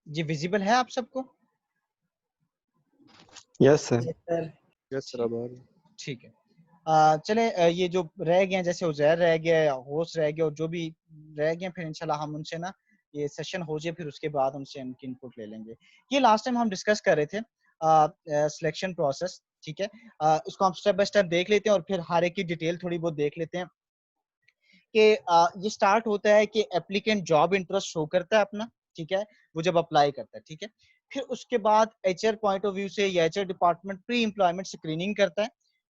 जी visible है आप सबको? Yes sir. यस सर, अब आ रही है। ठीक है। चले ये जो रह गए हैं, जैसे उज़ैर रह गया है, होस्ट रह गया और जो भी रह गए हैं, फिर इंशाल्लाह हम उनसे ना ये सेशन हो जाए, फिर उसके बाद उनसे उनकी इनपुट ले लेंगे। ये लास्ट टाइम हम डिस्कस कर रहे थे सिलेक्शन प्रोसेस, ठीक है? इसको हम स्टेप बाय स्टेप देख लेते हैं और फिर हर एक की डिटेल थोड़ी बहुत देख लेते हैं कि ये स्टार्ट होता है कि एप्लीकेंट जॉब इंटरेस्ट शो करता है अपना, ठीक है? वो जब अप्लाई करता है, ठीक है? फिर उसके बाद एचआर पॉइंट ऑफ व्यू से या HR department pre employment screening करता है।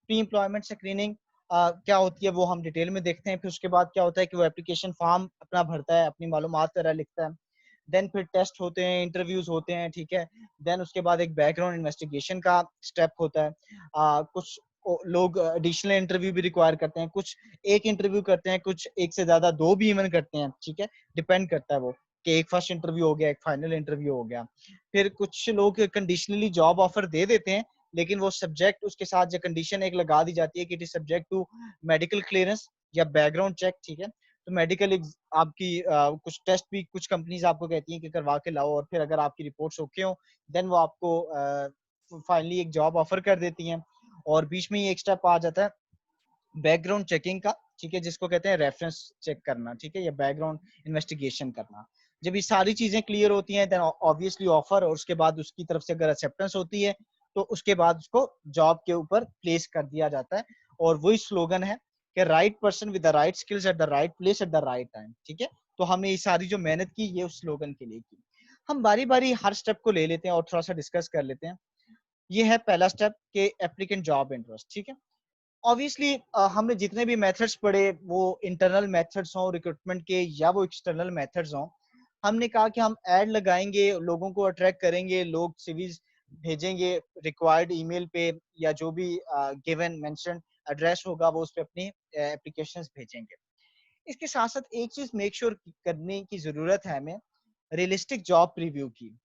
प्री एम्प्लॉयमेंट स्क्रीनिंग क्या होती है वो हम डिटेल में देखते हैं। फिर उसके बाद क्या होता है कि वो एप्लीकेशन फॉर्म अपना भरता है, अपनी मालूमात वगैरह लिखता है। देन फिर टेस्ट होते हैं, इंटरव्यूज होते हैं, ठीक है? देन उसके बाद एक बैकग्राउंड इन्वेस्टिगेशन का स्टेप होता है। कुछ लोग एडिशनल इंटरव्यू भी रिक्वायर करते हैं, कुछ एक इंटरव्यू करते हैं, कुछ एक से ज्यादा 2 भी इवन करते हैं, ठीक है? डिपेंड करता है वो कि एक फर्स्ट इंटरव्यू हो गया, एक फाइनल इंटरव्यू हो गया। फिर कुछ लोग कंडीशनली जॉब ऑफर दे देते हैं, लेकिन वो सब्जेक्ट उसके साथ जो कंडीशन एक लगा दी जाती है कि it is subject to medical clearance या बैकग्राउंड चेक, ठीक है? तो मेडिकल आपकी कुछ टेस्ट भी कुछ कंपनीज आपको कहती हैं कि करवा के लाओ और फिर अगर आपकी रिपोर्ट्स ओके हो देन वो आपको फाइनली एक जॉब ऑफर कर देती हैं। और बीच में ही एक स्टेप आ जाता है बैकग्राउंड चेकिंग का, ठीक है? जिसको कहते हैं रेफरेंस चेक करना, ठीक है? या बैकग्राउंड इन्वेस्टिगेशन करना। जब ये सारी चीजें क्लियर होती हैं देन ऑब्वियसली ऑफर और उसके बाद उसकी तरफ से अगर एक्सेप्टेंस होती है तो उसके बाद उसको जॉब के ऊपर प्लेस कर दिया जाता है। और वही स्लोगन है कि right person with the right skills at the right place at the right time, ठीक है? तो हमने ये सारी जो मेहनत की ये उस स्लोगन के लिए की। हम बारी बारी हर स्टेप को ले लेते हैं और थोड़ा सा डिस्कस कर लेते हैं। ये है पहला स्टेप के एप्लीकेंट जॉब इंटरेस्ट, ठीक है? ऑब्वियसली हमने जितने भी मेथड्स पढ़े वो इंटरनल मेथड्स हों रिक्रूटमेंट के या वो एक्सटर्नल मेथड्स हों, हमने कहा कि हम ऐड लगाएंगे, लोगों को अट्रैक्ट करेंगे, लोग सीवीज भेजेंगे रिक्वायर्ड ईमेल पे या जो भी गिवन मेंशन एड्रेस होगा वो उस पे अपनी एप्लीकेशंस भेजेंगे। इसके साथ साथ एक चीज मेक श्योर करने की जरूरत है हमें, रियलिस्टिक जॉब प्रीव्यू की।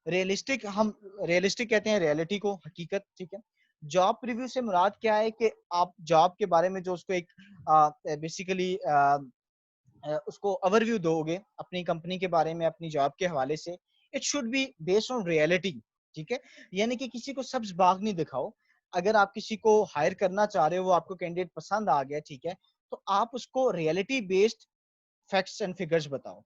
रियलिस्टिक हम रियलिस्टिक कहते हैं रियलिटी को, हकीकत, ठीक है? जॉब प्रीव्यू से मुराद क्या है कि आप जॉब के बारे में जो उसको एक बेसिकली उसको ओवरव्यू दोगे अपनी कंपनी के बारे में अपनी जॉब के हवाले से, it should be based on reality, ठीक है? यानी कि किसी को सब्ज बाग नहीं दिखाओ। अगर आप किसी को हायर करना चाह रहे हो, वो आपको कैंडिडेट पसंद आ गया, ठीक है? तो आप उसको reality based facts and figures बताओ।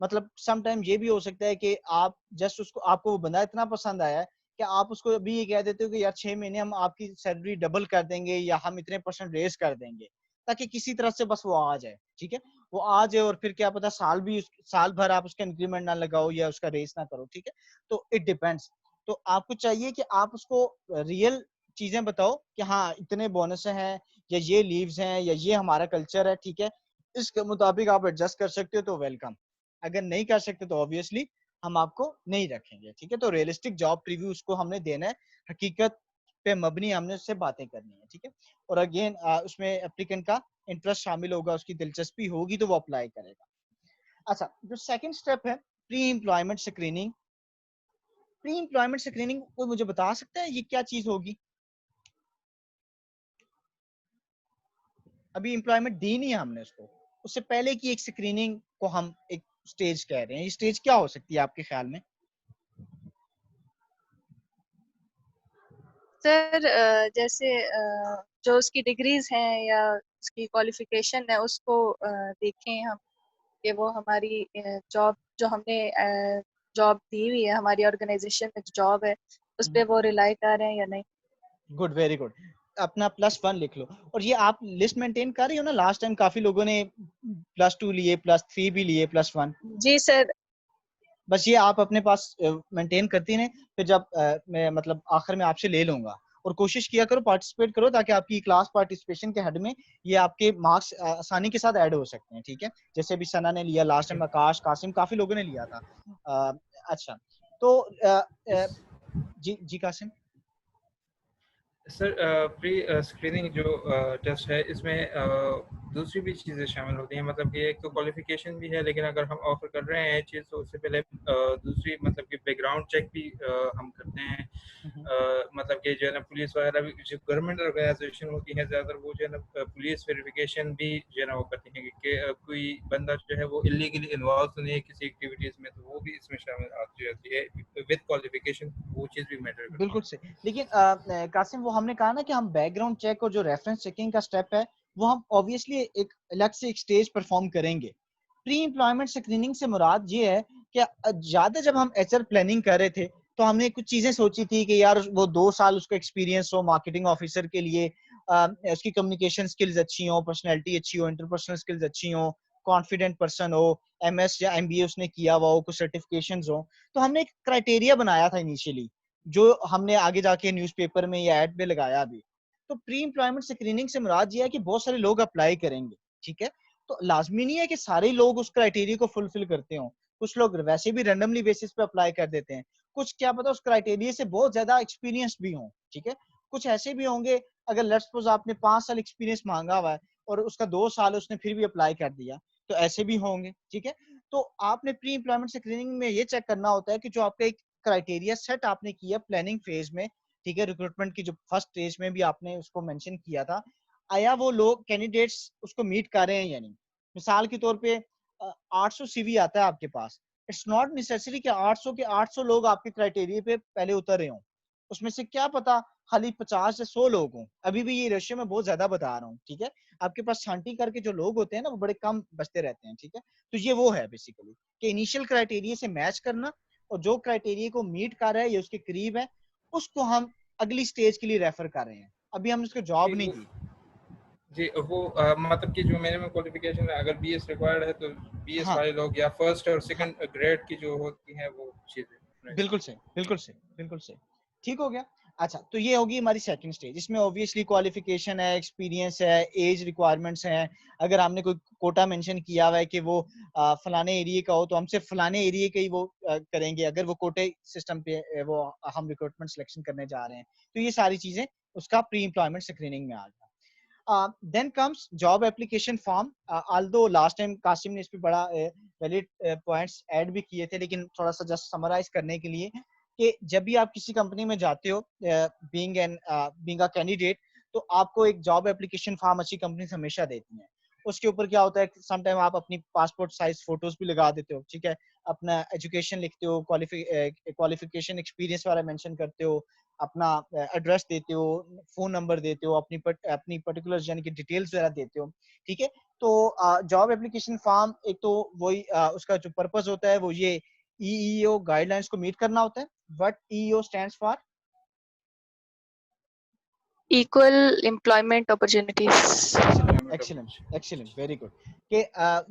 मतलब सम टाइम ये भी हो सकता है कि आप जस्ट उसको आपको वो बंदा इतना पसंद आया है कि आप उसको अभी ये कह देते हो कि यार 6 महीने हम आपकी सैलरी डबल कर देंगे या हम इतने परसेंट रेस कर देंगे, ताकि किसी तरह से बस वो आ जाए, ठीक है? वो आ जाए और फिर क्या पता साल भर आप उसका इंक्रीमेंट ना लगाओ या उसका रेस ना करो, ठीक है? तो इट डिपेंड्स। तो आपको चाहिए कि आप उसको रियल चीजें बताओ कि हाँ इतने बोनस हैं या ये लीव्स हैं या ये हमारा कल्चर है, ठीक है? इसके मुताबिक आप एडजस्ट कर सकते हो तो वेलकम। अगर नहीं कर सकते तो ऑब्वियसली हम आपको नहीं रखेंगे, ठीक है? तो रियलिस्टिक जॉब प्रीव्यू उसको हमने देना है, हकीकत पे मबनी हमने उससे बातें करनी है, ठीक है? और अगेन उसमें एप्लीकेंट का इंटरेस्ट शामिल होगा, उसकी दिलचस्पी होगी तो वो अप्लाई करेगा। अच्छा, जो सेकंड स्टेप है pre employment screening. Pre employment screening कोई मुझे बता सकता है ये क्या चीज होगी? अभी एम्प्लॉयमेंट दी नहीं है हमने उसको, उससे पहले की एक स्क्रीनिंग को हम एक स्टेज कह रहे हैं। ये स्टेज क्या हो सकती है आपके ख्याल में? सर जैसे जो उसकी डिग्रीज हैं या उसकी क्वालिफिकेशन है उसको देखें हम कि वो हमारी जॉब जो हमने जॉब दी हुई है हमारी ऑर्गेनाइजेशन में जो जॉब है उस पर वो रिलाई कर रहे हैं या नहीं। Good, very good. अपना +1 लिख लो। और ये आप लिस्ट मेंटेन कर रही हो ना? लास्ट टाइम काफी लोगों ने +2 लिए, +3 भी लिए, +1। जी सर। बस ये आप अपने पास मेंटेन करती रहें, फिर जब मैं मतलब आखिर में आपसे ले लूंगा। और कोशिश किया करो, पार्टिसिपेट करो, ताकि आपकी क्लास पार्टिसिपेशन के हेड में ये आपके मार्क्स आसानी के साथ ऐड हो सकते हैं, ठीक है? जैसे अभी सना ने लिया लास्ट टाइम, आकाश, कासिम, काफी लोगों ने लिया था। अच्छा, तो जी जी कासिम। सर प्री स्क्रीनिंग जो टेस्ट है इसमें दूसरी भी चीज़ें शामिल होती हैं, मतलब कि एक तो क्वालिफिकेशन भी है, लेकिन अगर हम ऑफर कर रहे हैं चीज़ तो उससे पहले दूसरी मतलब कि बैकग्राउंड चेक भी हम करते हैं। मतलब कि जो है ना पुलिस वगैरह भी जो गवर्नमेंट ऑर्गेनाइजेशन होती हैं ज़्यादातर वो जो है ना पुलिस वेरिफिकेशन भी जो है ना वो करती हैं कि कोई बंदा जो है वो इलीगली इन्वॉल्व तो नहीं है किसी एक्टिविटीज़ में, तो वो भी इसमें शामिल आती रहती है विद क्वालिफिकेशन, वो चीज़ भी मैटर करती बिल्कुल है। सही। लेकिन कासिम, वो हमने कहा ना कि हम बैकग्राउंड चेक और जो रेफरेंस चेकिंग का स्टेप है वो हम ऑब्वियसली एक अलग से एक स्टेज परफॉर्म करेंगे। प्री एम्प्लॉयमेंट स्क्रीनिंग से मुराद ये है कि ज्यादा जब हम एचआर प्लानिंग कर रहे थे तो हमने कुछ चीजें सोची थी कि यार वो 2 साल उसको एक्सपीरियंस हो मार्केटिंग ऑफिसर के लिए, उसकी कम्युनिकेशन स्किल्स अच्छी हो, पर्सनैलिटी अच्छी हो, इंटरपर्सनल स्किल्स अच्छी हो, कॉन्फिडेंट पर्सन हो, एमएस या एमबीए उसने किया हुआ हो, कुछ सर्टिफिकेशंस हो। तो हमने एक क्राइटेरिया बनाया था इनिशियली, जो हमने आगे जाके न्यूज़पेपर में या एड पे लगाया भी। तो प्री एम्प्लॉयमेंट स्क्रीनिंग से मुराद ये है कि बहुत सारे लोग अप्लाई करेंगे, ठीक है। तो लाजमी नहीं है कि सारे लोग उस क्राइटेरिया को फुलफिल करते हो, कुछ लोग वैसे भी रैंडमली बेसिस पे अप्लाई कर देते हैं, कुछ क्या पता उस क्राइटेरिया से बहुत ज्यादा एक्सपीरियंस भी हो, ठीक है। कुछ ऐसे भी होंगे, अगर लेट्स सपोज आपने 5 साल एक्सपीरियंस मांगा हुआ है और उसका 2 साल उसने फिर भी अप्लाई कर दिया, तो ऐसे भी होंगे, ठीक है। तो आपने प्री एम्प्लॉयमेंट स्क्रीनिंग में ये चेक करना होता है कि जो आपका एक क्राइटेरिया सेट आपने किया प्लानिंग फेज में, ठीक है, रिक्रूटमेंट की जो फर्स्ट स्टेज में भी आपने उसको मेंशन किया था, आया वो लोग कैंडिडेट्स उसको मीट कर रहे हैं या नहीं। मिसाल के तौर पे 800 सीवी आता है आपके पास, इट्स नॉट नेसेसरी कि 800 के 800 लोग आपके क्राइटेरिया पे पहले उतर रहे हों, उसमें से क्या पता खाली 50 से 100 लोग हों। अभी भी ये रेशियो मैं बहुत ज्यादा बता रहा हूँ, ठीक है। आपके पास छांटी करके जो लोग होते हैं ना वो बड़े कम बचते रहते हैं, ठीक है। तो ये वो है बेसिकली कि इनिशियल क्राइटेरिया से मैच करना, और जो क्राइटेरिया को मीट कर रहा है या उसके करीब है उसको हम अगली स्टेज के लिए रेफर कर रहे हैं। अभी हमने उसको जॉब जी नहीं वो दी। जी वो मतलब कि जो मिनिमम क्वालिफिकेशन है अगर बीएस रिक्वायर्ड है तो बीएस हाँ, वाले लोग या फर्स्ट और हाँ, सेकंड ग्रेड की जो होती हैं वो चीज़ें। राइट। बिल्कुल सही, बिल्कुल सही, बिल्कुल सही। ठीक हो गया। अच्छा, तो ये होगी हमारी सेकंड स्टेज। इसमें ऑब्वियसली क्वालिफिकेशन है, एक्सपीरियंस है, एज रिक्वायरमेंट्स हैं। अगर हमने कोई कोटा मेंशन किया हुआ है कि वो फलाने एरिया का हो तो हम सिर्फ फलाने एरिया का ही वो करेंगे, अगर वो कोटे सिस्टम पे वो हम रिक्रूटमेंट सिलेक्शन करने जा रहे हैं। तो ये सारी चीजें उसका प्री एम्प्लॉयमेंट स्क्रीनिंग में आ गया। Then comes job application form. Although last time Qasim ने इस पे बड़ा वैलिड पॉइंट्स ऐड भी किए थे, लेकिन थोड़ा सा जस्ट समराइज करने के लिए कि जब भी आप किसी कंपनी में जाते हो बीइंग अ कैंडिडेट, तो आपको एक जॉब एप्लीकेशन फॉर्म अच्छी कंपनी हमेशा देती है। उसके ऊपर क्या होता है, समटाइम आप अपनी पासपोर्ट साइज फोटोज भी लगा देते हो, ठीक है। अपना एजुकेशन लिखते हो, क्वालिफिकेशन एक्सपीरियंस वाला मेंशन करते हो, अपना एड्रेस देते हो, फोन नंबर देते हो, अपनी पर्टिकुलर यानी कि डिटेल्स वगैरह देते हो, ठीक है। तो जॉब एप्लीकेशन फॉर्म एक तो वही उसका जो पर्पस होता है वो ये ईईओ गाइडलाइंस को मीट करना होता है। What EEO stands for? Equal employment opportunities. Excellent, excellent, excellent, very good. कि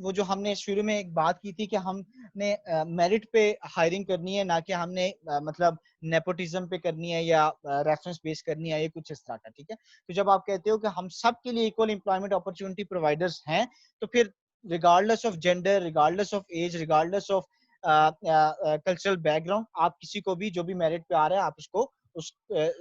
वो जो हमने शुरू में एक बात की थी कि हमने मेरिट पे हायरिंग करनी है, ना कि हमने मतलब नेपोटिज्म पे करनी है या रेफरेंस बेस करनी है, ये कुछ इस तरह का, ठीक है। तो जब आप कहते हो कि हम सब के लिए इक्वल एम्प्लॉयमेंट अपॉर्चुनिटी प्रोवाइडर्स हैं, तो फिर regardless of gender, regardless of age, regardless of cultural background, आप किसी को भी जो भी मेरिट पे आ रहा है आप उसको उस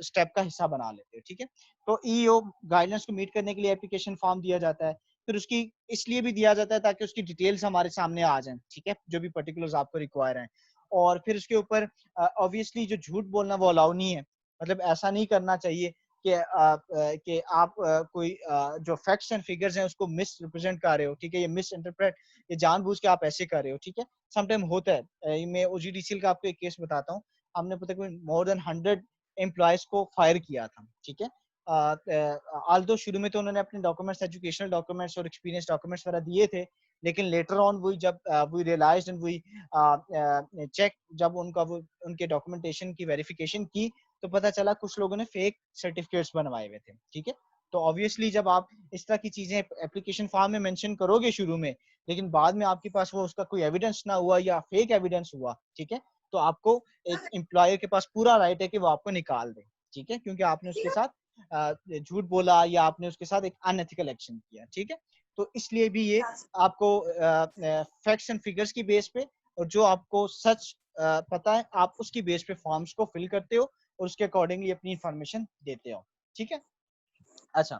स्टेप का हिस्सा बना लेते हो, ठीक है। तो ईओ गाइडलाइंस को मीट करने के लिए एप्लीकेशन फॉर्म दिया जाता है। फिर उसकी इसलिए भी दिया जाता है ताकि उसकी डिटेल्स हमारे सामने आ जाएं, ठीक है, जो भी पर्टिकुलर्स आपको रिक्वायर हैं। और फिर उसके ऊपर ऑब्वियसली जो झूठ बोलना वो अलाउ नहीं है। मतलब ऐसा नहीं करना चाहिए कि आप कोई जो फैक्ट्स एंड फिगर्स हैं उसको मिस रिप्रेजेंट कर रहे हो, ठीक है, ये मिस इंटरप्रेट, ये जानबूझ के आप ऐसे कर रहे हो, ठीक है। समटाइम होता है। मैं ओजीडीसीएल का आपको एक केस बताता हूँ। हमने पता कोई मोर देन 100 एम्प्लॉयज को फायर किया था, ठीक है। आल्दो शुरू में तो उन्होंने अपने डॉक्यूमेंट्स, एजुकेशनल डॉक्यूमेंट्स और एक्सपीरियंस डॉक्यूमेंट्स वगैरह दिए थे, लेकिन लेटर ऑन वही जब we realised and we check, जब वो उनके डॉक्यूमेंटेशन की वेरिफिकेशन की तो पता चला कुछ लोगों ने फेक सर्टिफिकेट्स बनवाए हुए थे, ठीक है। तो ऑब्वियसली जब आप इस तरह की चीजें एप्लीकेशन फॉर्म में मेंशन करोगे शुरू में, लेकिन बाद में आपके पास वो उसका कोई एविडेंस ना हुआ या फेक एविडेंस हुआ, ठीक है, तो आपको एक एम्प्लॉयर के पास पूरा राइट है कि वो आपको निकाल दे, ठीक है, क्योंकि आपने उसके साथ झूठ बोला या आपने उसके साथ एक अनएथिकल एक्शन किया, ठीक है। तो इसलिए भी ये आपको फैक्ट्स एंड फिगर्स की बेस पे और जो आपको सच पता है आप उसकी बेस पे फॉर्म्स को फिल करते हो और उसके अकॉर्डिंगली अपनी इंफॉर्मेशन देते हो, ठीक है। अच्छा,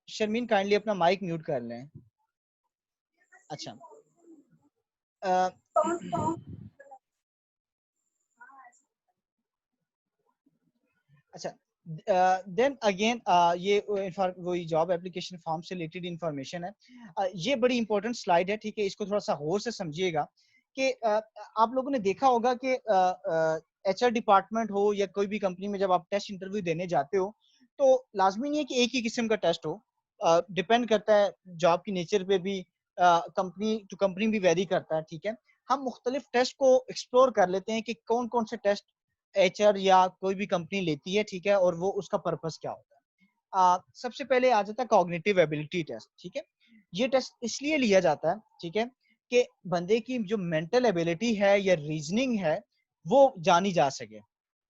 शर्मीन काइंडली अपना माइक म्यूट कर लें। अच्छा, अच्छा, देन अगेन ये वही जॉब एप्लीकेशन फॉर्म से रिलेटेड इंफॉर्मेशन है। ये बड़ी इंपॉर्टेंट स्लाइड है, ठीक है, इसको थोड़ा सा गौर से समझिएगा कि आप लोगों ने देखा होगा कि एचआर डिपार्टमेंट हो या कोई भी कंपनी में जब आप टेस्ट इंटरव्यू देने जाते हो तो लाजमी नहीं है कि एक ही किस्म का टेस्ट हो, डिपेंड करता है जॉब की नेचर पे भी, कंपनी टू कंपनी भी वेरी करता है, ठीक है। हम मुख्तलिफ टेस्ट को एक्सप्लोर कर लेते हैं कि कौन कौन से टेस्ट एचआर या कोई भी कंपनी लेती है, ठीक है, और वो उसका पर्पस क्या होता है। सबसे पहले आ जाता है कॉग्निटिव एबिलिटी टेस्ट, ठीक है। ये टेस्ट इसलिए लिया जाता है, ठीक है, कि बंदे की जो मेंटल एबिलिटी है या रीजनिंग है वो जानी जा सके।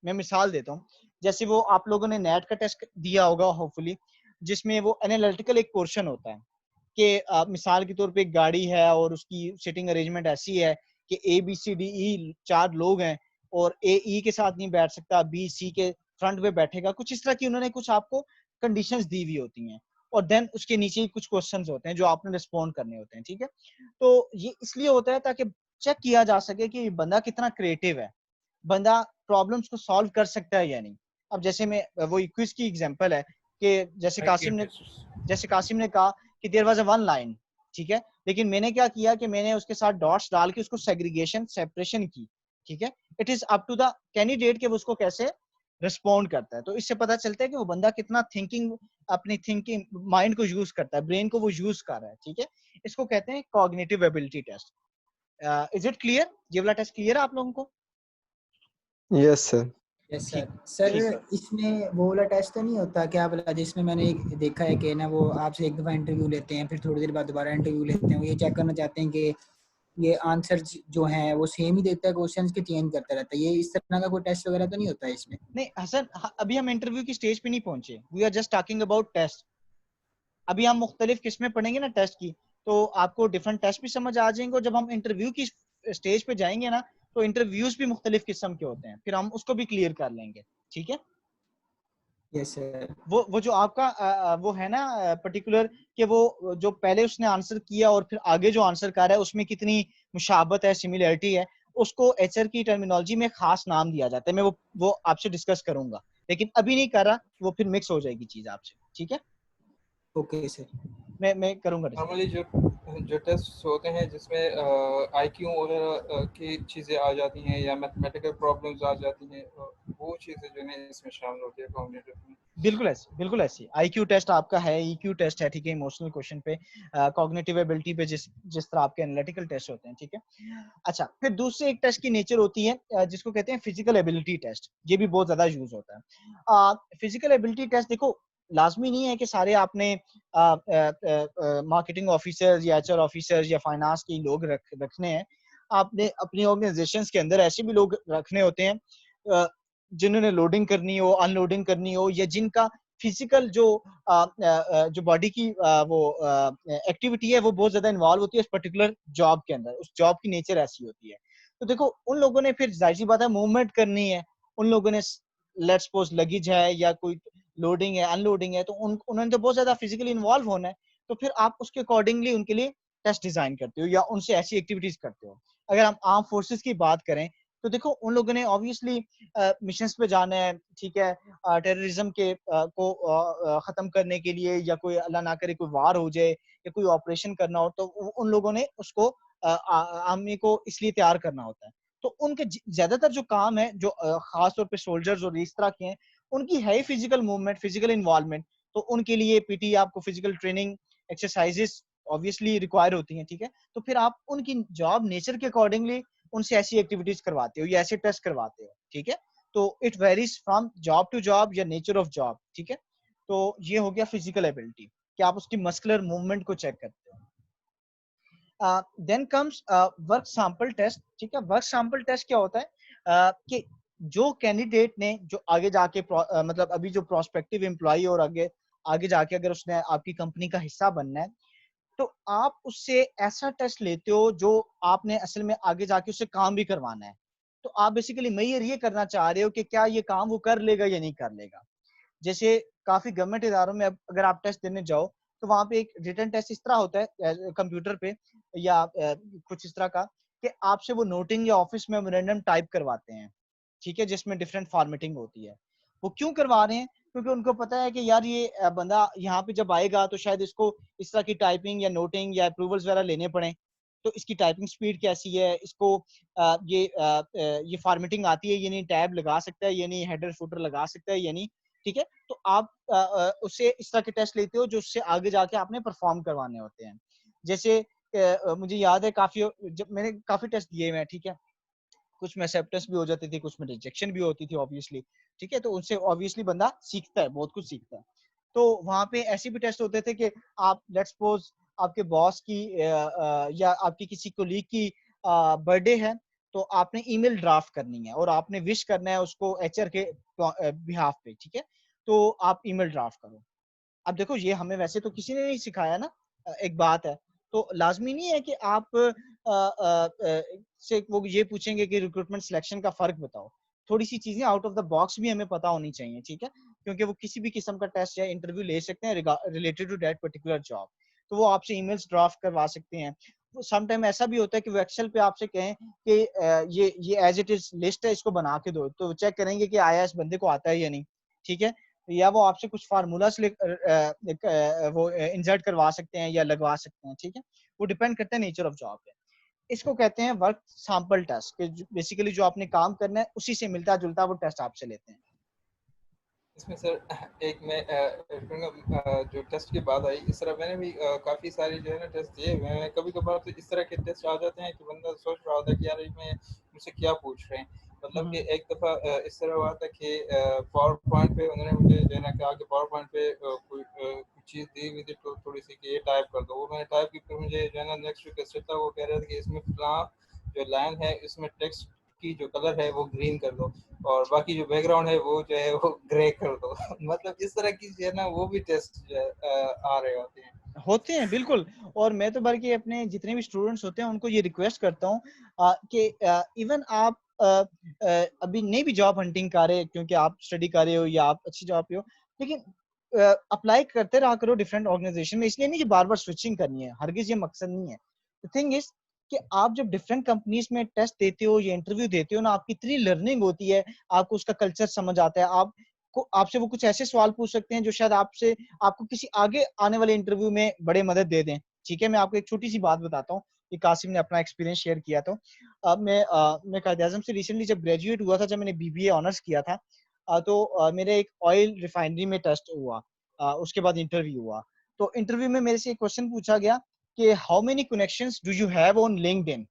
मैं मिसाल देता हूँ, जैसे वो आप लोगों ने नेट का टेस्ट दिया होगा होपफुली, जिसमें वो एनालिटिकल एक पोर्शन होता है कि मिसाल के तौर पे एक गाड़ी है और उसकी सीटिंग अरेंजमेंट ऐसी है कि A B C D E 4 लोग हैं और ए ई के साथ नहीं बैठ सकता, बी सी के फ्रंट पे बैठेगा, कुछ इस तरह की उन्होंने कुछ आपको कंडीशंस दी हुई होती हैं और देन उसके नीचे कुछ क्वेश्चंस होते हैं जो आपने रिस्पॉन्ड करने होते हैं, ठीक है। तो ये इसलिए होता है ताकि चेक किया जा सके कि बंदा कितना क्रिएटिव है, बंदा प्रॉब्लम्स को सॉल्व कर सकता है या नहीं। अब जैसे मैं वो क्विज की एग्जांपल है कि IQ टेस्ट। जैसे कासिम ने कहा कि there was a one line, ठीक है, लेकिन मैंने क्या किया कि मैंने उसके साथ डॉट्स डाल के उसको सेग्रीगेशन सेपरेशन की, ठीक है। It is up to the candidate कि वो उसको कैसे रिस्पॉन्ड करता है। तो इससे पता चलता है कि वो बंदा कितना थिंकिंग, अपनी थिंकिंग माइंड को यूज करता है, ब्रेन को वो यूज कर रहा है, ठीक है। इसको कहते हैं cognitive ability test. Is it clear? ये वाला टेस्ट क्लियर है आप लोगों को? Yes sir. यस ठीक, सर। सर ठीक है। इसमें वो वाला टेस्ट तो नहीं होता क्या बोला, जिसमें मैंने एक देखा है कि ना वो आपसे एक दफ़ा इंटरव्यू लेते हैं, फिर थोड़ी देर बाद दोबारा इंटरव्यू लेते हैं, वो ये चेक करना चाहते हैं कि ये आंसर जो हैं वो सेम ही देता है, क्वेश्चंस के चेंज करता रहता है, ये इस तरह का कोई टेस्ट वगैरह तो नहीं होता है इसमें? नहीं हसन, अभी हम इंटरव्यू की स्टेज पे नहीं पहुंचे, we are just talking about test. अभी हम मुख्तलिफ किस्में पढ़ेंगे ना टेस्ट की, तो आपको डिफरेंट टेस्ट भी समझ आ जाएंगे और जब हम इंटरव्यू की स्टेज पे जाएंगे ना तो इंटरव्यूज भी मुख्तलिफ किस्म के होते हैं, फिर हम उसको भी क्लियर कर लेंगे, ठीक है। Yes sir. वो जो आपका वो है ना पर्टिकुलर, कि वो जो पहले उसने आंसर किया और फिर आगे जो आंसर कर रहा है उसमें कितनी मुशाबत है, सिमिलरिटी है, उसको एचआर की टर्मिनोलॉजी में खास नाम दिया जाता है। मैं वो आपसे डिस्कस करूंगा, लेकिन अभी नहीं कर रहा, वो फिर मिक्स हो जाएगी चीज आपसे, ठीक है। Okay sir. मैं करूंगा डिस्कस। नॉर्मली जो जो टेस्ट होते हैं जिसमें IQ वगैरह की चीज़ें आ जाती हैं या मैथमेटिकल प्रॉब्लम्स आ जाती हैं, वो चीज़ें जो है इसमें शामिल होती है कॉग्निटिव में। बिल्कुल ऐसी आईक्यू टेस्ट आपका है, ईक्यू टेस्ट है, ठीक है, इमोशनल क्वेश्चन पे, कॉग्निटिव एबिलिटी पे जिस जिस तरह आपके एनालिटिकल टेस्ट होते हैं, ठीक है। अच्छा, फिर दूसरे एक टेस्ट की नेचर होती है जिसको कहते हैं फिजिकल एबिलिटी टेस्ट। ये भी बहुत ज्यादा यूज होता है। फिजिकल एबिलिटी टेस्ट देखो, लाजमी नहीं है कि सारे आपने मार्केटिंग ऑफिसर्स या एचआर ऑफिसर्स या फाइनेंस के लोग रखने हैं। आपने अपनी ऑर्गेनाइजेशंस के अंदर ऐसे भी लोग रखने होते हैं जिन्होंने लोडिंग करनी हो, अनलोडिंग करनी हो, या जिनका फिजिकल जो बॉडी की वो एक्टिविटी है वो बहुत ज्यादा इन्वॉल्व होती है उस पर्टिकुलर जॉब के अंदर, उस जॉब की नेचर ऐसी होती है। तो देखो उन लोगों ने फिर जाहिर सी बात है मूवमेंट करनी है, उन लोगों ने लेट्स सपोज लगेज है या कोई लोडिंग है अनलोडिंग है, तो उन्होंने तो बहुत ज्यादा फिजिकली इन्वॉल्व होना है। तो फिर आप उसके अकॉर्डिंगली उनके लिए टेस्ट डिजाइन करते हो या उनसे ऐसी एक्टिविटीज करते हो। अगर हम आर्म फोर्सेस की बात करें तो देखो उन लोगों ने ऑब्वियसली मिशंस पे जाना है, ठीक है, टेररिज्म के को खत्म करने के लिए, या कोई अल्लाह ना करे कोई वार हो जाए या कोई ऑपरेशन करना हो, तो उन लोगों ने उसको आर्मी को इसलिए तैयार करना होता है। तो उनके ज्यादातर जो काम है जो खास तौर पे सोल्जर्स और इस तरह के हैं, उनकी है फिजिकल मूवमेंट, फिजिकल इन्वॉल्वमेंट। तो उनके लिए पीटी आपको physical training exercises obviously require होती हैं, ठीक है। तो फिर आप उनकी जॉब नेचर के अकॉर्डिंगली उनसे ऐसी एक्टिविटीज करवाते हो या ऐसे टेस्ट करवाते हो, ठीक है। तो it varies from job to job या नेचर ऑफ जॉब, ठीक है। तो ये हो गया फिजिकल एबिलिटी कि आप उसकी मस्कुलर मूवमेंट को चेक करते हो। Then comes work sample test, ठीक है। वर्क सैंपल टेस्ट क्या होता है कि जो कैंडिडेट ने जो आगे जाके मतलब अभी जो प्रोस्पेक्टिव एम्प्लॉय और आगे आगे जाके अगर उसने आपकी कंपनी का हिस्सा बनना है, तो आप उससे ऐसा टेस्ट लेते हो जो आपने असल में आगे जाके उससे काम भी करवाना है। तो आप बेसिकली मेजर ये करना चाह रहे हो कि क्या ये काम वो कर लेगा या नहीं कर लेगा। जैसे काफी गवर्नमेंट इदारों में अगर आप टेस्ट देने जाओ तो वहां पे एक रिटन टेस्ट इस तरह होता है कंप्यूटर पे या कुछ इस तरह का कि आपसे वो नोटिंग या ऑफिस मेमोरेंडम टाइप करवाते हैं, ठीक है, जिसमें डिफरेंट फॉर्मेटिंग होती है। वो क्यों करवा रहे हैं? क्योंकि उनको पता है कि यार ये बंदा यहाँ पे जब आएगा तो शायद इसको इस तरह की टाइपिंग या नोटिंग या अप्रूवल्स वगैरह लेने पड़े, तो इसकी टाइपिंग स्पीड कैसी है, इसको ये फॉर्मेटिंग आती है, ये नहीं टैब लगा सकता है, ये नहीं हेडर फुटर लगा सकता है, ये नहीं, ठीक है। तो आप उससे इस तरह के टेस्ट लेते हो जो उससे आगे जाके आपने परफॉर्म करवाने होते हैं। जैसे मुझे याद है काफी, जब मैंने काफी टेस्ट दिए हुए हैं, ठीक है, कुछ में एक्सेप्टेंस भी हो जाती थी, कुछ में रिजेक्शन भी होती थी ऑब्वियसली, ठीक है, तो उनसे ऑब्वियसली बंदा सीखता है, बहुत कुछ सीखता है। तो वहां पे ऐसे भी टेस्ट होते थे कि आप लेट्स सपोज आपके बॉस की या आपकी किसी कोलीग की बर्थडे है, तो आपने ईमेल ड्राफ्ट करनी है और आपने विश करना है उसको एचआर के बिहाफ पे, ठीक है, तो आप ईमेल ड्राफ्ट करो। अब देखो ये हमें वैसे तो किसी ने नहीं सिखाया ना, एक बात है, तो लाजमी नहीं है कि आप से वो ये पूछेंगे कि रिक्रूटमेंट सिलेक्शन का फर्क बताओ। थोड़ी सी चीजें आउट ऑफ द बॉक्स भी हमें पता होनी चाहिए, ठीक है, क्योंकि वो किसी भी किस्म का टेस्ट या इंटरव्यू ले सकते हैं related to that particular job. तो वो आपसे ईमेल्स ड्राफ्ट करवा सकते हैं। सम टाइम ऐसा भी होता है कि वो एक्सेल पे आपसे कहें कि ये एज इट इज लिस्ट है, इसको बना के दो, तो चेक करेंगे कि आया इस बंदे को आता है या नहीं, ठीक है, या वो आपसे कुछ फार्मूला वो इंसर्ट करवा सकते हैं या लगवा सकते हैं, ठीक है, वो डिपेंड करता है नेचर ऑफ जॉब पे। इसको कहते हैं वर्क सैंपल टेस्ट, कि बेसिकली जो आपने काम करना है उसी से मिलता जुलता वो टेस्ट आपसे लेते हैं। इसमें सर एक मैं जो टेस्ट की बात आई, इस तरह मैंने भी काफ़ी सारे जो है ना टेस्ट दिए हुए हैं। कभी कभार तो इस तरह के टेस्ट आ जाते हैं कि बंदा सोच रहा होता है कि यार इसमें मुझसे क्या पूछ रहे हैं। मतलब कि एक दफ़ा इस तरह हुआ था कि पावर पॉइंट पे उन्होंने मुझे जो है ना कहा कि पावर पॉइंट पे कोई चीज़ दी हुई थी, तो थोड़ी सी कि ये टाइप कर दो। वो मैंने टाइप की, फिर मुझे जो है ना नेक्स्ट रिक्वेस्ट था, वो कह रहे थे कि इसमें फलां जो लाइन है इसमें टेक्स्ट की जो कलर है वो ग्रीन कर दो और बाकी जो बैकग्राउंड है वो जो है वो ग्रे कर दो। मतलब इस तरह की जो है ना वो भी टेस्ट जो है आ रहे होते हैं बिल्कुल। और मैं तो बल्कि अपने जितने भी स्टूडेंट्स होते हैं उनको ये रिक्वेस्ट करता हूँ कि इवन आप अभी नहीं भी जॉब हंटिंग कर रहे, क्योंकि आप स्टडी कर रहे हो या आप अच्छी जॉब पे हो, लेकिन अप्लाई करते रहा करो डिफरेंट ऑर्गेनाइजेशन में। इसलिए नहीं कि बार बार स्विचिंग करनी है, हरगिज ये मकसद नहीं है। द थिंग इज कि आप जब डिफरेंट कंपनीज में टेस्ट देते हो या इंटरव्यू देते हो ना, आपकी इतनी लर्निंग होती है, आपको उसका कल्चर समझ आता है, आपसे वो कुछ ऐसे सवाल पूछ सकते हैं जो शायद आपको किसी आगे आने वाले इंटरव्यू में बड़े मदद दे दें, ठीक है। मैं आपको एक छोटी सी बात बताता हूँ कि कासिम ने अपना एक्सपीरियंस शेयर किया। तो मैं कायद आज़म से रिसेंटली जब ग्रेजुएट हुआ था, जब मैंने बीबीए ऑनर्स किया था, मेरे एक ऑयल रिफाइनरी में टेस्ट हुआ, उसके बाद इंटरव्यू हुआ। तो इंटरव्यू में मेरे से एक क्वेश्चन पूछा गया कि how many connections do you have on LinkedIn,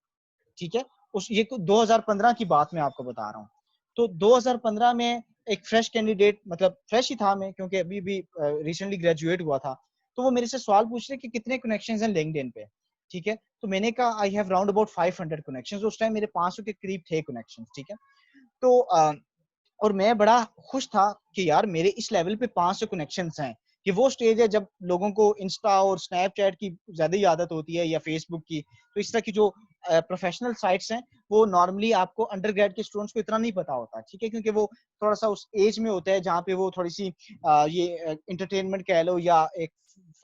ठीक है। उस ये 2015 की बात मैं आपको बता रहा हूँ। तो 2015 में एक फ्रेश कैंडिडेट, मतलब फ्रेश ही था मैं, क्योंकि अभी भी रिसेंटली ग्रेजुएट हुआ था, तो वो मेरे से सवाल पूछ रहे कि कितने कनेक्शंस हैं लिंक्डइन पे, ठीक है। तो मैंने कहा I have round about 500 connections. उस टाइम मेरे 500 के करीब थे कनेक्शंस, ठीक है। तो और मैं बड़ा खुश था कि यार मेरे इस लेवल पे 500 कनेक्शंस हैं। कि वो स्टेज है जब लोगों को इंस्टा और स्नैपचैट की ज्यादा ही आदत होती है या फेसबुक की। तो इस तरह की जो प्रोफेशनल साइट्स हैं वो नॉर्मली आपको अंडर ग्रेड के स्टूडेंट्स को इतना नहीं पता होता, ठीक है, क्योंकि वो थोड़ा सा उस एज में होता है जहाँ पे वो थोड़ी सी ये इंटरटेनमेंट कह लो या एक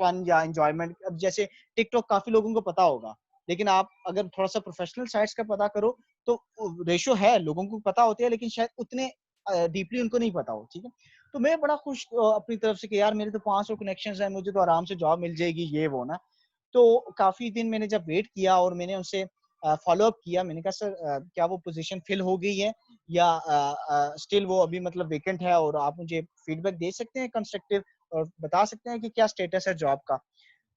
फन या एंजॉयमेंट। अब जैसे टिकटॉक काफी लोगों को पता होगा, लेकिन आप अगर थोड़ा सा प्रोफेशनल साइट्स का पता करो तो रेशियो है, लोगों को पता होती है, लेकिन शायद उतने डीपली उनको नहीं पता हो, ठीक है। तो मैं बड़ा खुश अपनी तरफ से कि यार मेरे तो 500 कनेक्शंस हैं, मुझे तो आराम से जॉब मिल जाएगी, ये वो ना। तो काफी दिन मैंने जब वेट किया और मैंने उनसे फॉलो अप किया, मैंने कहा सर क्या वो पोजीशन फिल हो गई है या स्टिल वो अभी मतलब वेकेंट है, और आप मुझे फीडबैक दे सकते हैं कंस्ट्रक्टिव और बता सकते हैं कि क्या स्टेटस है जॉब का।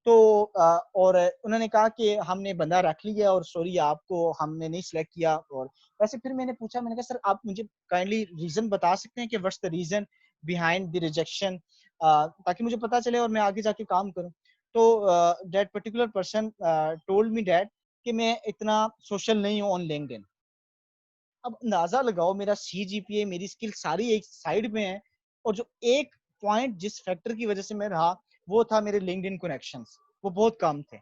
तो और उन्होंने कहा कि हमने बंदा रख लिया और सॉरी आपको हमने नहीं सिलेक्ट किया। और वैसे फिर मैंने पूछा, मैंने कहा सर आप मुझे काइंडली रीजन बता सकते हैं कि what's the reason behind the rejection, ताकि मुझे पता चले और मैं आगे जाके काम करूं। तो that particular person told me that कि मैं इतना सोशल नहीं हूं ऑन लिंक्डइन। अब अंदाजा लगाओ, मेरा सीजीपीए मेरी स्किल सारी एक साइड में है, और जो एक पॉइंट जिस फैक्टर की वजह से मैं रहा वो था मेरे लिंक्डइन कनेक्शंस, वो बहुत कम थे।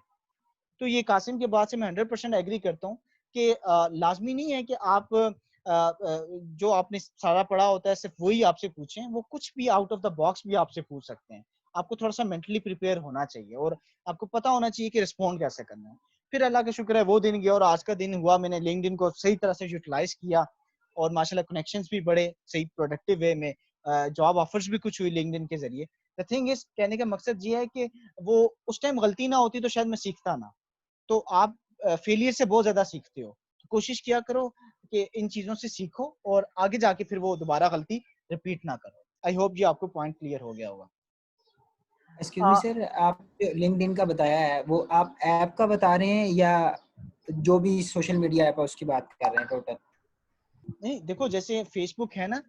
तो ये कासिम के बात से मैं 100% एग्री करता हूँ कि लाजमी नहीं है कि आप जो आपने सारा पढ़ा होता है सिर्फ वही आपसे पूछें, वो कुछ भी आउट ऑफ द बॉक्स भी आपसे पूछ सकते हैं। आपको थोड़ा सा मेंटली प्रिपेयर होना चाहिए और आपको पता होना चाहिए कि रिस्पॉन्ड कैसे करना है। फिर अल्लाह का शुक्र है वो दिन गया और आज का दिन हुआ, मैंने लिंक्डइन को सही तरह से यूटिलाइज किया और माशाल्लाह कनेक्शंस भी बढ़े सही प्रोडक्टिव वे में, जॉब ऑफर्स भी कुछ हुई लिंक्डइन के जरिए। द थिंग इज, कहने का मकसद ये है कि वो उस टाइम गलती ना होती तो शायद मैं सीखता ना। तो आप फेलियर से बहुत ज्यादा सीखते हो, तो कोशिश किया करो कि इन चीजों से सीखो और आगे जाके फिर वो दोबारा गलती रिपीट ना करो। आई होप जी आपको पॉइंट क्लियर हो गया होगा। एक्सक्यूज मी सर, आप लिंक्डइन का बताया है, वो आप ऐप का बता रहे हैं या जो भी सोशल मीडिया ऐप है उसकी बात कर रहे हैं टोटल? नहीं देखो, जैसे फेसबुक है ना,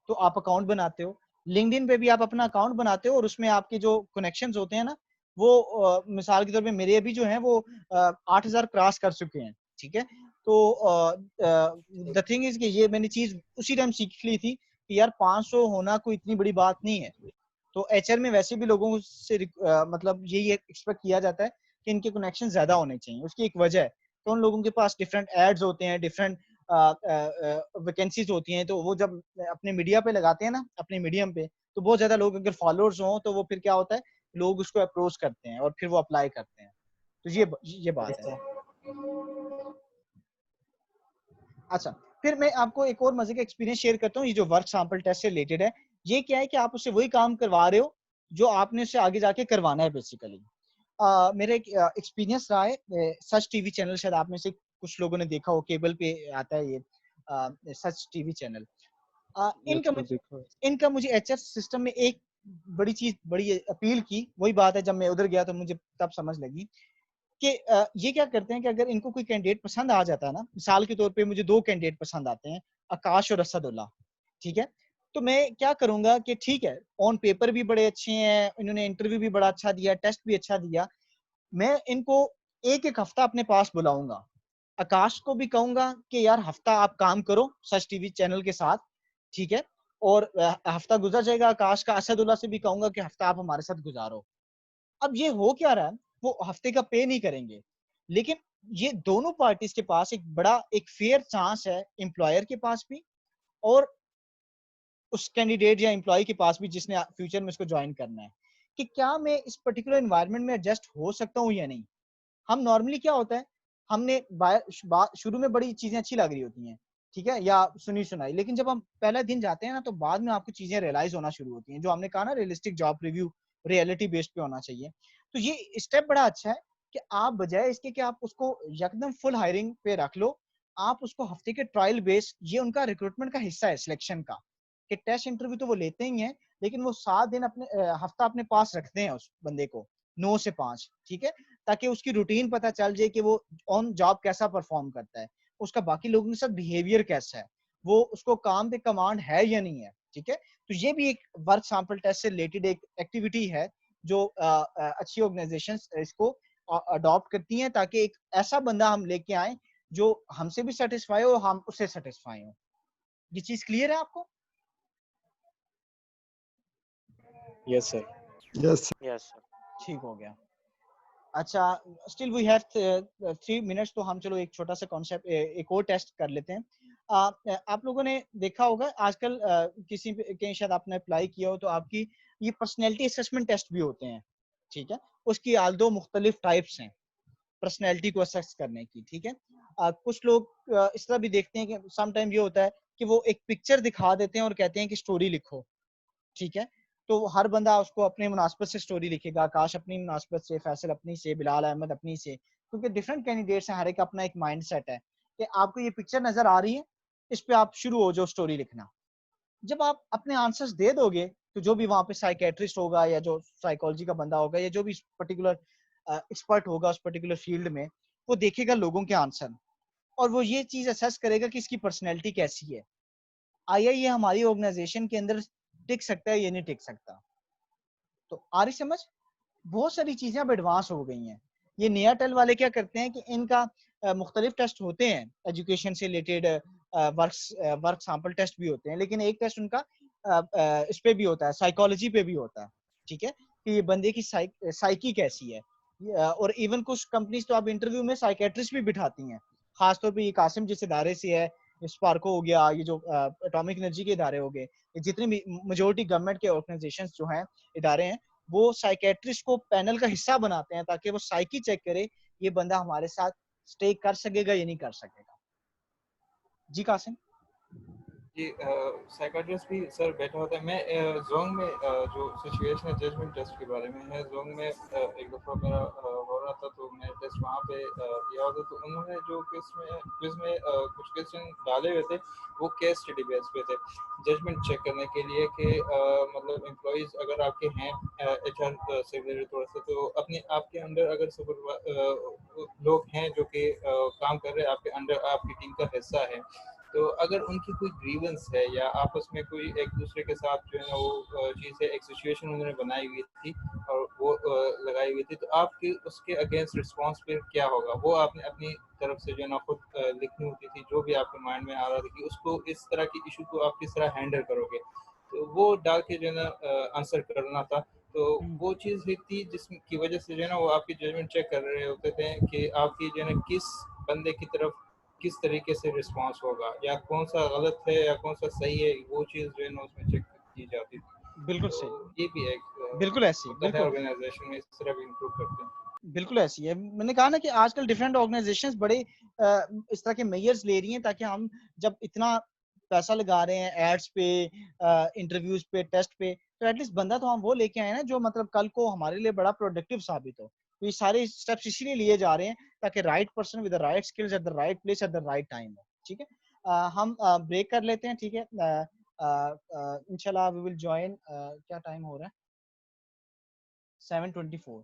तो आप अकाउंट बनाते हो, लिंक्डइन पे भी आप अपना अकाउंट बनाते हो और उसमें आपके जो कनेक्शंस होते हैं ना, वो मिसाल के तौर पे मेरे अभी जो हैं वो 8,000 क्रॉस कर चुके हैं, ठीक है। तो द थिंग इज कि ये मैंने चीज उसी टाइम सीख ली थी कि यार 500 होना कोई इतनी बड़ी बात नहीं है। तो एचआर में वैसे भी लोगों से मतलब यही एक्सपेक्ट किया जाता है कि इनके कनेक्शन ज्यादा होने चाहिए। उसकी एक वजह है, तो उन लोगों के पास डिफरेंट एड्स होते हैं, डिफरेंट वैकेंसीज होती हैं, तो वो जब अपने मीडिया पे लगाते हैं ना, अपने मीडियम पे, तो बहुत ज्यादा लोग अगर फॉलोअर्स हों तो वो फिर क्या होता है, लोग उसको अप्रोच करते हैं और फिर वो अप्लाई करते हैं। तो ये बात है। अच्छा, फिर मैं आपको एक और मजे का एक्सपीरियंस शेयर करता हूँ, ये जो वर्क सैंपल टेस्ट से रिलेटेड है। ये क्या है कि आप उससे वही काम करवा रहे हो जो आपने उससे आगे जाके करवाना है बेसिकली। मेरा एक एक्सपीरियंस रहा है, सच टीवी चैनल, शायद आप में से कुछ लोगों ने देखा हो, केबल पे आता है ये सच टीवी चैनल। यस सर, देखो। इनका मुझे एचआर सिस्टम में एक बड़ी चीज बड़ी अपील की, वही बात है जब मैं उधर गया तो मुझे तब समझ लगी कि ये क्या करते हैं कि अगर इनको कोई कैंडिडेट पसंद आ जाता है ना, मिसाल के तौर पे मुझे 2 कैंडिडेट पसंद आते हैं, आकाश और असदुल्ला, ठीक है। तो मैं क्या करूंगा कि ठीक है, ऑन पेपर भी बड़े अच्छे हैं, इन्होंने इंटरव्यू भी बड़ा अच्छा दिया, टेस्ट भी अच्छा दिया, मैं इनको एक एक हफ्ता अपने पास बुलाऊंगा। आकाश को भी कहूंगा कि यार हफ्ता आप काम करो सच टीवी चैनल के साथ, ठीक है, और हफ्ता गुजर जाएगा आकाश का। असदुल्ला से भी कहूंगा कि हफ्ता आप हमारे साथ गुजारो। अब ये हो क्या रहा है, वो हफ्ते का पे नहीं करेंगे, लेकिन ये दोनों पार्टीज के पास एक बड़ा एक फेयर चांस है, एम्प्लॉयर के पास भी और उस कैंडिडेट या एम्प्लॉय के पास भी जिसने फ्यूचर में इसको ज्वाइन करना है, कि क्या मैं इस पर्टिकुलर एनवायरनमेंट में एडजस्ट हो सकता हूँ या नहीं। हम नॉर्मली क्या होता है, हमने शुरू में बड़ी चीजें अच्छी लग रही होती हैं, ठीक है, या सुनी सुनाई, लेकिन जब हम पहला दिन जाते हैं ना, तो बाद में आपको चीजें रियलाइज होना शुरू होती हैं, जो हमने कहा ना realistic job review reality based पे होना चाहिए। तो ये स्टेप बड़ा अच्छा है कि आप बजाय इसके कि आप उसको एकदम फुल हायरिंग पे रख लो, आप उसको हफ्ते के ट्रायल बेस, ये उनका रिक्रूटमेंट का हिस्सा है सिलेक्शन का, कि टेस्ट इंटरव्यू तो वो लेते ही हैं, लेकिन वो 7 दिन अपने हफ्ता अपने पास रखते हैं उस बंदे को, 9 से 5, ठीक है, ताकि उसकी रूटीन पता चल जाए कि वो ऑन जॉब कैसा परफॉर्म करता है, उसका बाकी लोगों के साथ बिहेवियर कैसा है, वो उसको काम पे कमांड है या नहीं है, ठीक है। तो ये भी एक वर्क सैंपल टेस्ट से रिलेटेड एक एक्टिविटी है जो अच्छी ऑर्गेनाइजेशंस इसको अडॉप्ट करती हैं, ताकि एक ऐसा बंदा हम लेके आए जो हमसे भी सेटिस्फाई हो, हम उससे सेटिस्फाई हो। ये चीज क्लियर है आपको? Yes sir. Yes sir. Yes sir. ठीक हो गया। अच्छा, स्टिल वी हैव 3 मिनट्स, तो हम चलो एक छोटा सा कॉन्सेप्ट, एक और टेस्ट कर लेते हैं। आप लोगों ने देखा होगा आजकल किसी कहीं शायद आपने अप्लाई किया हो, तो आपकी ये पर्सनैलिटी असेसमेंट टेस्ट भी होते हैं, ठीक है। उसकी दो मुख्तलिफ टाइप्स हैं पर्सनैलिटी को असेस करने की, ठीक है। कुछ लोग इस तरह भी देखते हैं कि सम टाइम ये होता है कि वो एक पिक्चर दिखा देते हैं और कहते हैं कि स्टोरी लिखो, ठीक है। तो हर बंदा उसको अपने मुनासबत से स्टोरी लिखेगा, आकाश अपनी मुनासबत से, फैसल अपनी से, बिलाल अहमद अपनी से, क्योंकि डिफरेंट कैंडिडेट्स हैं, हर एक अपना एक माइंड सेट है कि आपको ये पिक्चर नजर आ रही है, इस पे आप शुरू हो जाओ स्टोरी लिखना। जब आप अपने आंसर्स दे दोगे, तो जो भी वहां पे साइकेट्रिस्ट होगा या जो साइकोलॉजी का बंदा होगा या जो भी पर्टिकुलर एक्सपर्ट होगा उस पर्टिकुलर फील्ड में, वो देखेगा लोगों के आंसर और वो ये चीज असेस करेगा कि इसकी पर्सनैलिटी कैसी है, आया ये हमारी ऑर्गेनाइजेशन के अंदर टिक सकता है या नहीं टिक सकता। तो आ रही समझ? बहुत सारी चीजें अब एडवांस हो गई हैं। ये नया टेल वाले क्या करते हैं कि इनका मुख्तलिफ टेस्ट होते हैं, एजुकेशन से रिलेटेड वर्क सैंपल टेस्ट भी होते हैं, लेकिन एक टेस्ट उनका इस पे भी होता है, साइकोलॉजी पे भी होता है, ठीक है, कि ये बंदे की साइकी कैसी है। और इवन कुछ कंपनीज तो आप इंटरव्यू में साइकेट्रिस्ट भी बिठाती हैं, खासतौर पे ये कासिम जिस इदारे से है, स्पार्को हो गया, ये जो एटॉमिक एनर्जी के इदारे हो गए, जितने भी मेजोरिटी गवर्नमेंट के ऑर्गेनाइजेशंस जो हैं, इदारे हैं, वो साइकेट्रिस्ट को पैनल का हिस्सा बनाते हैं ताकि वो साइकी चेक करे ये बंदा हमारे साथ स्टे कर सकेगा या नहीं कर सकेगा। जी कासिम। जी साइकाट्रिस्ट भी सर बैठा होता है। मैं जोंग में जो सिचुएशन है जजमेंट टेस्ट के बारे में है, जोंग में एक दफ़ा मेरा हो रहा था तो मैं टेस्ट वहाँ पे दिया होता, तो उन्होंने जो क्विज में कुछ क्वेश्चन डाले हुए थे वो केस स्टडी बेस पे थे, जजमेंट चेक करने के लिए कि मतलब एम्प्लॉयज़ अगर आपके हैं HR सेक्रेटरी थोड़ा सा, तो अपने आपके अंडर अगर लोग हैं जो कि काम कर रहे हैं आपके अंडर, आपकी टीम का हिस्सा है, तो अगर उनकी कोई ग्रीवेंस है या आपस में कोई एक दूसरे के साथ जो है ना वो चीज़ है, एक सिचुएशन उन्होंने बनाई हुई थी और वो लगाई हुई थी, तो आपकी उसके अगेंस्ट रिस्पॉन्स फिर क्या होगा, वो आपने अपनी तरफ से जो है ना खुद लिखनी होती थी, जो भी आपके माइंड में आ रहा था कि उसको इस तरह की इशू को आप किस तरह हैंडल करोगे, तो वो डाल के जो है ना आंसर करना था। तो वो चीज़ ही थी जिसकी वजह से जो है ना वो आपकी जजमेंट चेक कर रहे होते थे कि आपकी जो है ना किस बंदे की तरफ किस तरीके से रिस्पॉन्स होगा, या कौन सा गलत है या कौन सा सही है, वो चीज़ जो है ना उसमें चेक की जाती थी। बिल्कुल तो सही, ये भी एक बिल्कुल ऐसी है, होता है बिल्कुल ऑर्गेनाइजेशन में, इस तरह भी इम्प्रूव करते हैं। बिल्कुल ऐसी है। मैंने कहा ना कि आजकल डिफरेंट ऑर्गेनाइजेशंस बड़े इस तरह के मेजर्स ले रही हैं ताकि हम जब इतना पैसा लगा रहे हैं एड्स पे, इंटरव्यूज पे, टेस्ट पे, तो एटलीस्ट बंदा तो हम वो लेके आए ना जो मतलब कल को हमारे लिए बड़ा प्रोडक्टिव साबित हो। तो ये सारे स्टेप्स इसीलिए लिए जा रहे हैं ताकि right person with the right skills at the right place at the right time हो। ठीक है, हम ब्रेक कर लेते हैं। ठीक है, इंशाल्लाह वी विल जॉइन। क्या टाइम हो रहा है? 7:24।